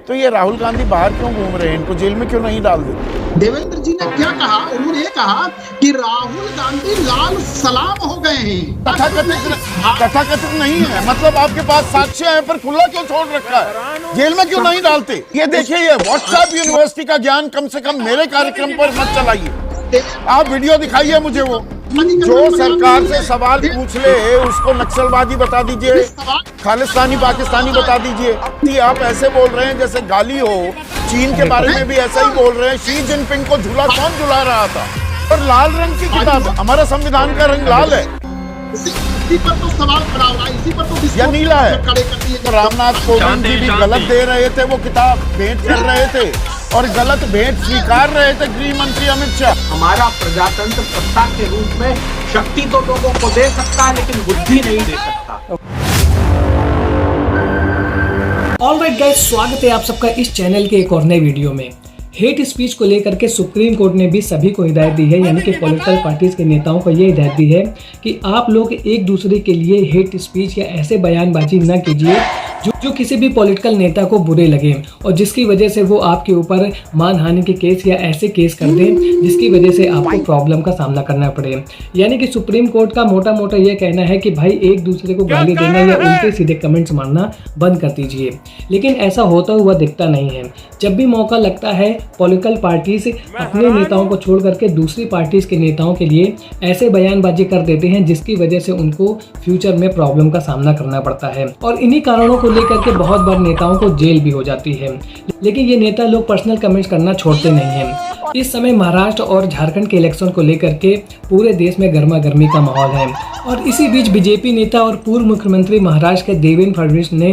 तो ये राहुल गांधी बाहर क्यों घूम रहे हैं? इनको जेल में क्यों नहीं डाल देते? देवेंद्र जी ने क्या कहा? उन्होंने ये कहा कि राहुल गांधी लाल सलाम हो गए हैं। तथाकथित नहीं है, मतलब आपके पास साक्ष्य है पर खुला क्यों छोड़ रखा है? जेल में क्यों नहीं डालते? ये देखिए, ये व्हाट्सएप यूनिवर्सिटी का ज्ञान कम से कम मेरे कार्यक्रम पर मत चलाइए। आप वीडियो दिखाइए मुझे, वो जो सरकार से सवाल पूछ ले उसको नक्सलवादी बता दीजिए, खालिस्तानी पाकिस्तानी बता दीजिए। आप ऐसे बोल रहे हैं जैसे गाली हो। चीन के बारे में भी ऐसा ही बोल रहे हैं। शी जिनपिंग को झूला कौन झुला रहा था? और लाल रंग की किताब, हमारा संविधान का रंग लाल है, इसी पर तो सवाल खड़ा हो रहा है, इसी पर तो या नीला है। तो रामनाथ कोविंद जी भी गलत दे रहे थे, वो किताब भेंट कर रहे थे और गलत भेंट स्वीकार रहे थे गृह मंत्री अमित शाह। हमारा प्रजातंत्र सत्ता के रूप में शक्ति तो लोगों को दे सकता है लेकिन बुद्धि नहीं दे सकता। ऑलराइट गाइस, स्वागत है आप सबका इस चैनल के एक और नए वीडियो में। हेट स्पीच को लेकर के सुप्रीम कोर्ट ने भी सभी को हिदायत दी है, यानी कि पॉलिटिकल पार्टीज के नेताओं को ये हिदायत दी है कि आप लोग एक दूसरे के लिए हेट स्पीच या ऐसे बयानबाजी न कीजिए जो किसी भी पॉलिटिकल नेता को बुरे लगे और जिसकी वजह से वो आपके ऊपर मानहानि के केस या ऐसे केस कर दें जिसकी वजह से आपको प्रॉब्लम का सामना करना पड़े। यानी कि सुप्रीम कोर्ट का मोटा मोटा ये कहना है कि भाई एक दूसरे को गाली देना या उल्टे सीधे कमेंट्स मारना बंद कर दीजिए, लेकिन ऐसा होता हुआ दिखता नहीं है। जब भी मौका लगता है पॉलिटिकल पार्टीज अपने नेताओं को छोड़ करके दूसरी पार्टीज के नेताओं के लिए ऐसे बयानबाजी कर देते हैं जिसकी वजह से उनको फ्यूचर में प्रॉब्लम का सामना करना पड़ता है और इन्हीं कारणों को लेकर के बहुत बार नेताओं को जेल भी हो जाती है। लेकिन ये नेता लोग पर्सनल कमेंट्स करना छोड़ते नहीं हैं। इस समय महाराष्ट्र और झारखंड के इलेक्शन को लेकर के पूरे देश में गर्मा गर्मी का माहौल है और इसी बीच बीजेपी नेता और पूर्व मुख्यमंत्री महाराष्ट्र के देवेंद्र फडणवीस ने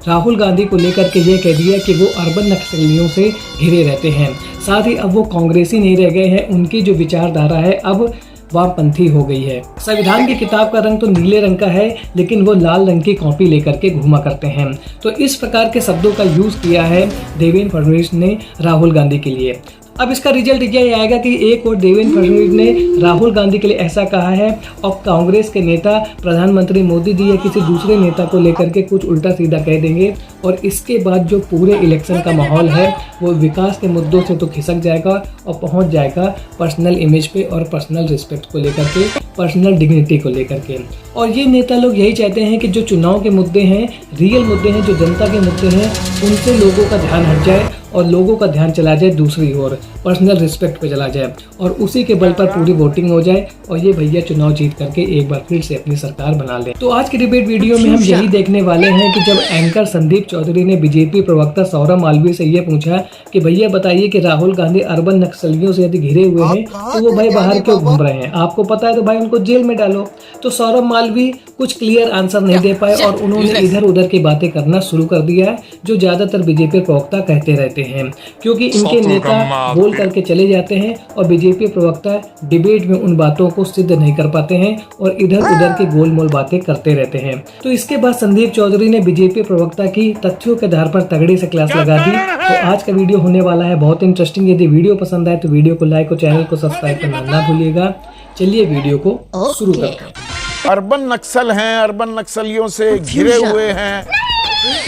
राहुल गांधी को लेकर के ये कह दिया कि वो अर्बन नक्सलियों से घिरे रहते हैं। साथ ही अब वो कांग्रेसी नहीं रह गए हैं, उनकी जो विचारधारा है अब वामपंथी हो गई है। संविधान की किताब का रंग तो नीले रंग का है लेकिन वो लाल रंग की कॉपी लेकर के घूमा करते हैं। तो इस प्रकार के शब्दों का यूज किया है देवेंद्र फडणवीस ने राहुल गांधी के लिए। अब इसका रिजल्ट ये आएगा कि एक और देवेंद्र फडणवीस ने राहुल गांधी के लिए ऐसा कहा है और कांग्रेस के नेता प्रधानमंत्री मोदी जी या किसी दूसरे नेता को लेकर के कुछ उल्टा सीधा कह देंगे और इसके बाद जो पूरे इलेक्शन का माहौल है वो विकास के मुद्दों से तो खिसक जाएगा और पहुंच जाएगा पर्सनल इमेज पे और पर्सनल रिस्पेक्ट को लेकर के, पर्सनल डिग्निटी को लेकर के। और ये नेता लोग यही चाहते हैं कि जो चुनाव के मुद्दे हैं, रियल मुद्दे हैं, जो जनता के मुद्दे हैं, उनसे लोगों का ध्यान हट जाए और लोगों का ध्यान चला जाए दूसरी ओर, पर्सनल रिस्पेक्ट पे चला जाए और उसी के बल पर पूरी वोटिंग हो जाए और ये भैया चुनाव जीत करके एक बार फिर से अपनी सरकार बना ले। तो आज की डिबेट वीडियो में हम यही देखने वाले हैं कि जब एंकर संदीप चौधरी ने बीजेपी प्रवक्ता सौरभ मालवीय से ये पूछा कि भैया बताइए कि राहुल गांधी अर्बन नक्सलियों से यदि घिरे हुए हैं तो वो भाई बाहर क्यों घूम रहे हैं? आपको पता है तो भाई उनको जेल में डालो। तो सौरभ मालवीय कुछ क्लियर आंसर नहीं दे पाए और उन्होंने इधर उधर की बातें करना शुरू कर दिया है जो ज्यादातर बीजेपी प्रवक्ता कहते रहते हैं, क्योंकि इनके नेता बोल करके चले जाते हैं और बीजेपी प्रवक्ता डिबेट में उन बातों को सिद्ध नहीं कर पाते हैं और इधर उधर की गोलमोल बातें करते रहते हैं। तो इसके बाद संदीप चौधरी ने बीजेपी प्रवक्ता की तथ्यों के आधार पर तगड़े से क्लास लगा दी। तो आज का वीडियो होने वाला है बहुत इंटरेस्टिंग। यदि वीडियो पसंद आए तो वीडियो को लाइक और चैनल को सब्सक्राइब करना ना भूलिएगा। चलिए वीडियो को शुरू करते हैं। अर्बन नक्सल हैं, अर्बन नक्सलियों से घिरे हुए हैं,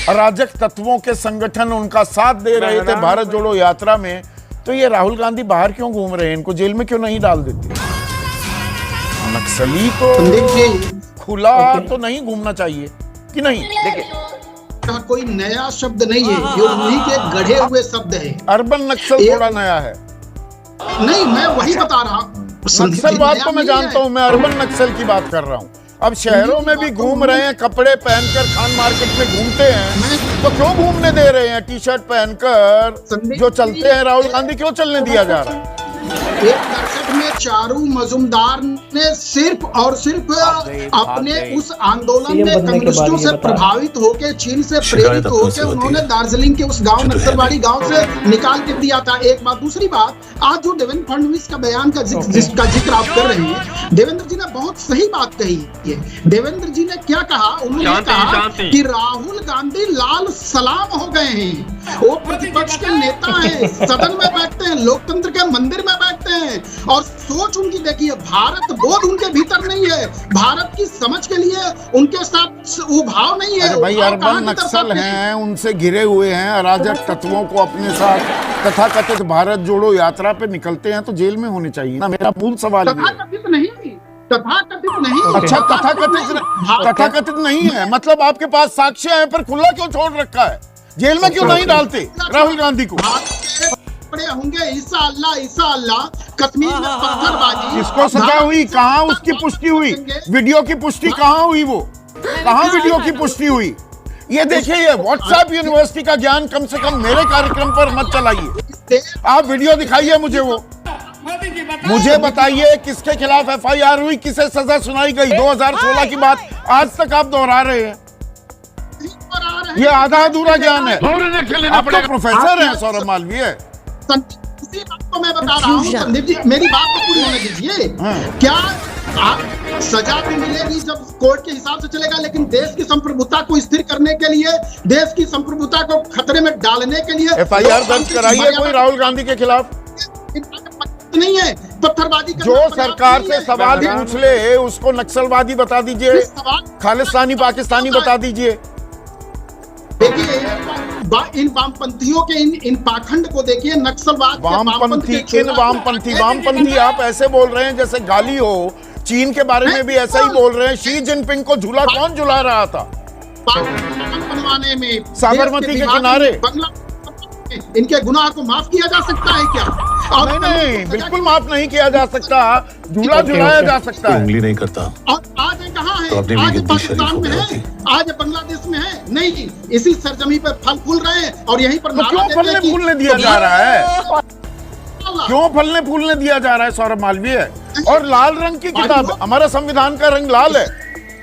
अराजक तत्वों के संगठन उनका साथ दे रहे थे भारत जोड़ो यात्रा में। तो ये राहुल गांधी बाहर क्यों घूम रहे हैं? इनको जेल में क्यों नहीं डाल देते? नक्सली तो खुला तो नहीं घूमना चाहिए कि नहीं? देखिए, कोई नया शब्द नहीं है, ये उन्हीं के गढ़े हुए शब्द है। अर्बन नक्सल थोड़ा नया है। नहीं, मैं वही बता रहा हूँ। नक्सलवाद तो मैं जानता हूँ, मैं अर्बन नक्सल की बात कर रहा हूँ। अब शहरों में भी घूम रहे हैं, कपड़े पहनकर खान मार्केट में घूमते हैं, तो क्यों घूमने दे रहे हैं? टी शर्ट पहनकर जो चलते हैं राहुल गांधी क्यों चलने दिया जा रहा है? एक दशक में चारू मजुमदार ने सिर्फ और सिर्फ अपने उस आंदोलन में कम्युनिस्टों से प्रभावित होकर, चीन से प्रेरित होकर उन्होंने दार्जिलिंग के उस गांव नक्सलवाड़ी गांव से निकाल के दिया था। एक बात। दूसरी बात, आज जो देवेंद्र फडणवीस का बयान का जिसका जिक्र आप कर रहे हैं, देवेंद्र जी ने बहुत सही बात कही है। देवेंद्र जी ने क्या कहा? उन्होंने कहा कि राहुल गांधी लाल सलाम हो गए हैं। वो प्रतिपक्ष के नेता हैं, सदन में बैठते हैं, लोकतंत्र के मंदिर में बैठते करते हैं और सोच उनकी देखिए, भारत बोध उनके भीतर नहीं है, भारत की समझ के लिए उनके साथ वो भाव नहीं है। अरे भाई अरबन नक्सल हैं, उनसे घिरे हुए हैं, अराजक तत्वों को अपने साथ तथाकथित भारत जोड़ो यात्रा पे निकलते हैं तो जेल में होने चाहिए ना। मेरा मूल सवाल ये है। तथाकथित नहीं, तथाकथित नहीं। अच्छा तथाकथित नहीं है, मतलब आपके पास साक्ष्य हैं पर खुला क्यों छोड़ रखा है? जेल में क्यों नहीं डालते राहुल गांधी को? बड़े होंगे ईसा अल्लाह कश्मीर में पत्थरबाजी, इसको सजा हुई, कहाँ उसकी पुष्टि हुई? वीडियो की पुष्टि कहाँ हुई? वो कहाँ वीडियो की पुष्टि हुई? ये देखिए, ये व्हाट्सएप यूनिवर्सिटी का ज्ञान कम से कम मेरे कार्यक्रम पर मत चलाइए। आप वीडियो दिखाइए मुझे, वो मुझे बताइए किसके खिलाफ एफआईआर हुई, किसे सजा सुनाई गई? 2016 की बात आज तक आप दोहरा रहे हैं। ये आधा अधूरा ज्ञान है। आप तो प्रोफेसर हैं सौरभ मालवीय। इसी बात को मैं बता रहा हूँ संदीप जी, मेरी बात तो पूरी होने दीजिए। क्या आप सजा भी मिलेगी जब कोर्ट के हिसाब से चलेगा, लेकिन देश की संप्रभुता को स्थिर करने के लिए, देश की संप्रभुता को खतरे में डालने के लिए एफआईआर दर्ज कराइए कोई राहुल गांधी के खिलाफ। नहीं है पत्थरबाजी। जो सरकार से सवाल पूछ ले उसको नक्सलवादी बता दीजिए, खालिस्तानी पाकिस्तानी बता दीजिए। देखिए इन वामपंथियों के इन पाखंड को देखिए, नक्सलवाद वामपंथी आप ऐसे बोल रहे हैं जैसे गाली हो। चीन के बारे में भी ऐसा ही बोल रहे हैं। शी जिनपिंग को झूला कौन झुला रहा था? बनवाने में साबरमती के किनारे। इनके गुनाह को माफ किया जा सकता है क्या? नहीं, बिल्कुल माफ नहीं किया जा सकता। झूला झुलाया जा सकता है। उंगली नहीं करता। और आज कहाँ है? तो आज पाकिस्तान में है, आज बांग्लादेश में है? नहीं, इसी सरजमी पर फल फूल रहे हैं और यहीं पर तो क्यों फलने फूलने दिया जा रहा है? क्यों फलने फूलने दिया जा रहा है सौरभ मालवीय? और लाल रंग की किताब, हमारा संविधान का रंग लाल है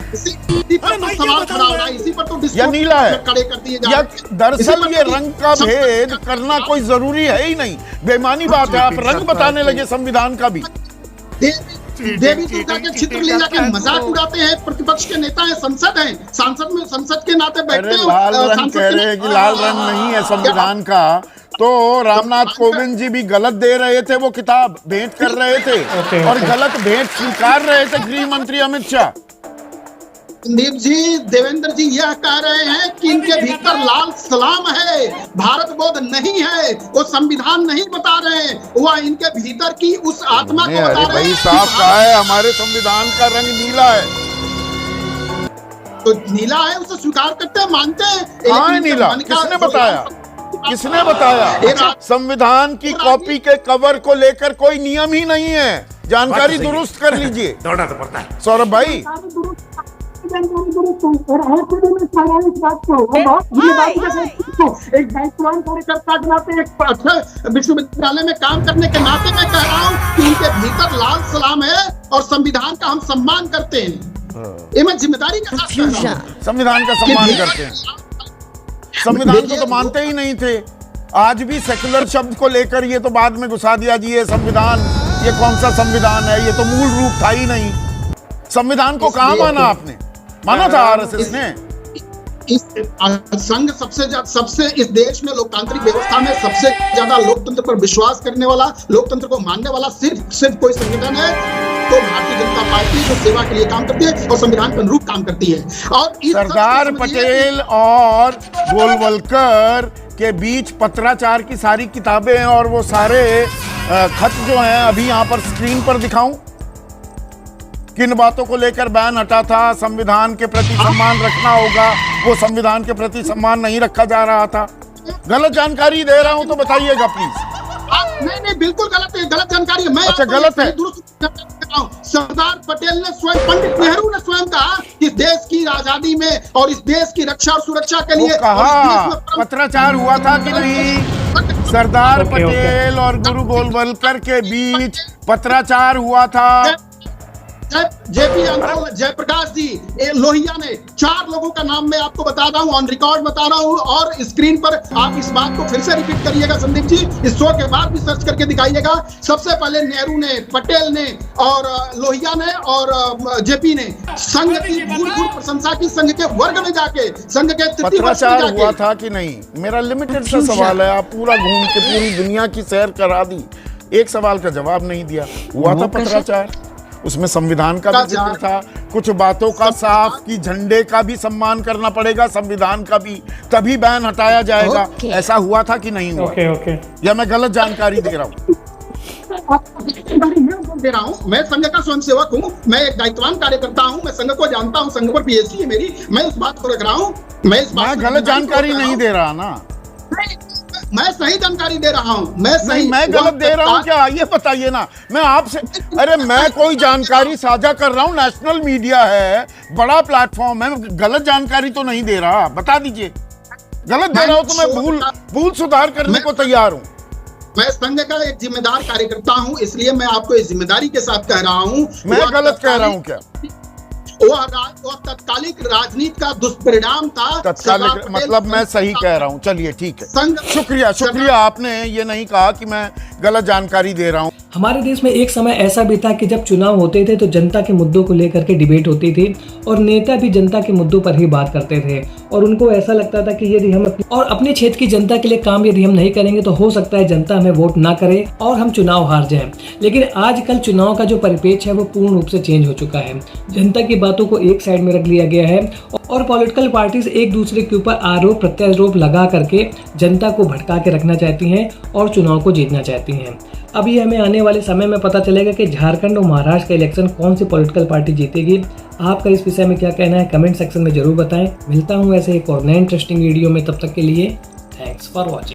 इसी पर तो सवाल खड़ा हो रहा है, इसी पर तो या नीला है खड़े कर दिए जा या रहे हैं। दरअसल ये रंग का भेद करना कोई जरूरी है ही नहीं। बेईमानी बात है, आप रंग बताने लगे संविधान का भी। देवी दुर्गा के चित्र ले जाके मजाक उड़ाते हैं, प्रतिपक्ष के नेता है, संसद है, संसद के नाते बैठते हैं। लाल रंग कह रहे हैं कि लाल रंग नहीं है संविधान का, तो रामनाथ कोविंद जी भी गलत दे रहे थे, वो किताब भेंट कर रहे थे और गलत भेंट स्वीकार रहे थे गृह मंत्री अमित शाह। संदीप जी, देवेंद्र जी यह कह रहे हैं कि इनके भीतर लाल सलाम है, भारत बोध नहीं है, वो संविधान नहीं बता रहे हैं, वह इनके भीतर की उस आत्मा को बता रहे हैं। भाई साफ कहा है, हमारे संविधान का रंग नीला है। तो नीला है, उसे स्वीकार करते हैं, मानते हैं। हाँ नीला, किसने बताया? किसने बताया? संविधान की कॉपी के कवर को लेकर कोई नियम ही नहीं है। जानकारी दुरुस्त कर लीजिए। दौड़ना तो पड़ता है सौरभ भाई। एक दायित्ववान कार्यकर्ता के नाते, एक अच्छा विश्वविद्यालय में काम करने के नाते मैं कह रहा हूँ कि इनके भीतर लाल सलाम है और संविधान का हम सम्मान करते हैं। ये मैं जिम्मेदारी के साथ कह रहा हूं। संविधान का सम्मान करते हैं। संविधान को तो मानते ही नहीं थे। आज भी सेकुलर शब्द को लेकर ये तो बाद में घुसा दिया जी, ये संविधान, ये कौन सा संविधान है, ये तो मूल रूप था ही नहीं। संविधान को कहाँ माना आपने? माना था आरएसएस ने। इस संघ सबसे इस देश में लोकतांत्रिक व्यवस्था में सबसे ज्यादा लोकतंत्र पर विश्वास करने वाला, लोकतंत्र को मानने वाला सिर्फ कोई संगठन है तो भारतीय जनता पार्टी, जो सेवा के लिए काम करती है और संविधान के अनुरूप काम करती है। और सरदार पटेल और गोलवलकर के बीच पत्राचार की सारी किताबें और वो सारे खत जो हैं, अभी यहाँ पर स्क्रीन पर दिखाऊं। किन बातों को लेकर बैन हटा था? संविधान के प्रति सम्मान रखना होगा, वो संविधान के प्रति सम्मान नहीं रखा जा रहा था। गलत जानकारी दे रहा हूं तो बताइएगा प्लीज। नहीं बिल्कुल गलत है, गलत जानकारी है। मैं अच्छा गलत है। सरदार पटेल ने स्वयं, पंडित नेहरू ने स्वयं कहा कि देश की आजादी में और इस देश की रक्षा और सुरक्षा के लिए कहा पत्राचार हुआ था कि नहीं? सरदार पटेल और गुरु गोलवलकर के बीच पत्राचार हुआ था। जेपी अंकल जयप्रकाश जी लोहिया ने 4 लोगों का नाम मैं आपको बता रहा हूं, ऑन रिकॉर्ड बता रहा हूं, और स्क्रीन पर आप इस बात को फिर से रिपीट करिएगा संदीप जी, इस शो के बाद भी सर्च करके दिखाइएगा। सबसे पहले नेहरू ने, पटेल ने और लोहिया ने और जेपी ने संघ की भूल प्रशंसा की, संघ के वर्ग में जाके, संघ के पत्राचार हुआ था कि नहीं? मेरा लिमिटेड सा सवाल है, आप पूरा घूम के पूरी दुनिया की सैर करा दी, एक सवाल का जवाब नहीं दिया। हुआ था पत्राचार, उसमें संविधान का भी जिक्र था, कुछ बातों का साफ कि झंडे का भी सम्मान करना पड़ेगा, संविधान का भी, तभी बैन हटाया जाएगा। ऐसा हुआ था कि नहीं हुआ? या मैं गलत जानकारी दे रहा हूँ? दे रहा हूँ। मैं संघ का स्वयंसेवक हूँ, मैं एक दायित्ववान कार्यकर्ता हूँ, मैं संघ को जानता हूँ, संघ पर पीएचडी है मेरी, मैं इस बात को रख रहा हूँ। मैं गलत जानकारी नहीं दे रहा ना, मैं सही जानकारी दे रहा हूँ। मैं गलत दे रहा हूँ क्या? ये बताइए ना। मैं आपसे, अरे मैं कोई जानकारी साझा कर रहा हूँ, नेशनल मीडिया है, बड़ा प्लेटफॉर्म है, गलत जानकारी तो नहीं दे रहा, बता दीजिए। गलत दे रहा हूँ तो मैं भूल सुधार करने को तैयार हूँ। मैं संघ का एक जिम्मेदार कार्यकर्ता हूँ, इसलिए मैं आपको इस जिम्मेदारी के साथ कह रहा हूँ। मैं गलत कह रहा हूँ क्या? वो तत्कालिक राजनीति का दुष्परिणाम था। तत्कालिक मतलब मैं सही कह रहा हूँ। चलिए ठीक है, शुक्रिया। आपने ये नहीं कहा कि मैं गलत जानकारी दे रहा हूँ। हमारे देश में एक समय ऐसा भी था कि जब चुनाव होते थे तो जनता के मुद्दों को लेकर के डिबेट होती थी और नेता भी जनता के मुद्दों पर ही बात करते थे और उनको ऐसा लगता था कि यदि हम अपने क्षेत्र की जनता के लिए काम यदि हम नहीं करेंगे तो हो सकता है जनता हमें वोट ना करे और हम चुनाव हार जाएं। लेकिन आजकल चुनाव का जो परिप्रेक्ष्य है वो पूर्ण रूप से चेंज हो चुका है। जनता की बातों को एक साइड में रख लिया गया है और पॉलिटिकल पार्टीज एक दूसरे के ऊपर आरोप प्रत्यारोप लगा करके जनता को भटका के रखना चाहती हैं और चुनाव को जीतना चाहती हैं। अब ये हमें आने वाले समय में पता चलेगा कि झारखंड और महाराष्ट्र का इलेक्शन कौन सी पॉलिटिकल पार्टी जीतेगी। आपका इस विषय में क्या कहना है कमेंट सेक्शन में जरूर बताएं। मिलता हूँ ऐसे एक और नए इंटरेस्टिंग वीडियो में, तब तक के लिए थैंक्स फॉर वॉचिंग।